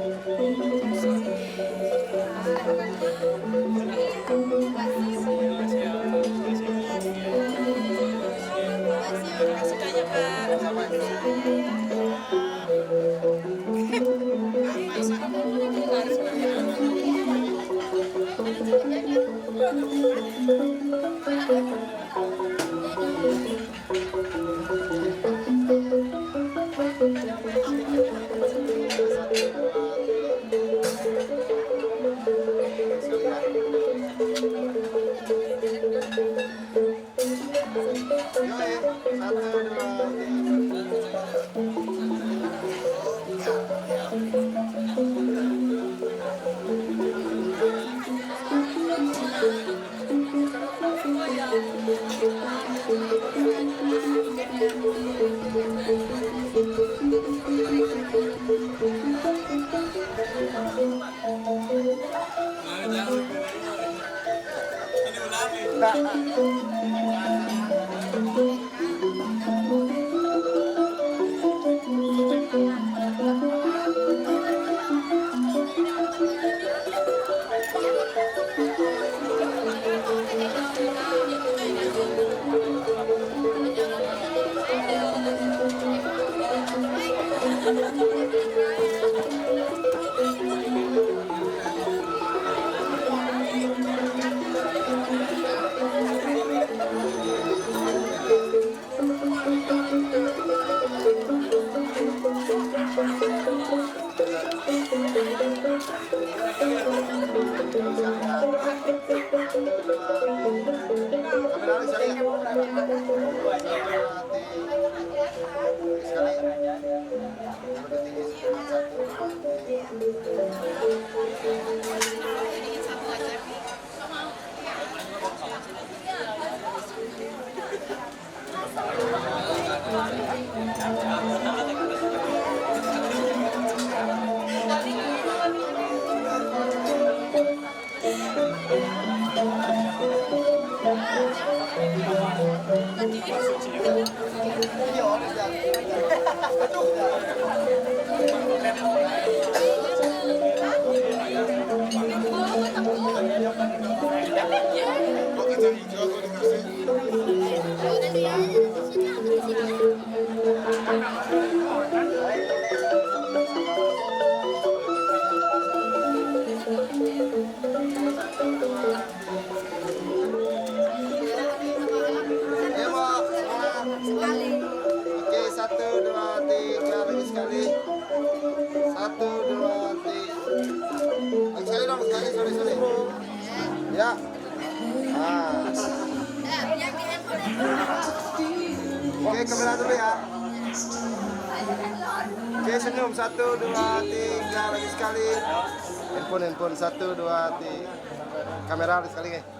Ya. Oke, kamera dulu ya. Oke, senyum 1, 2, 3 lagi sekali. Handphone 1, 2, 3. Kamera lagi sekali.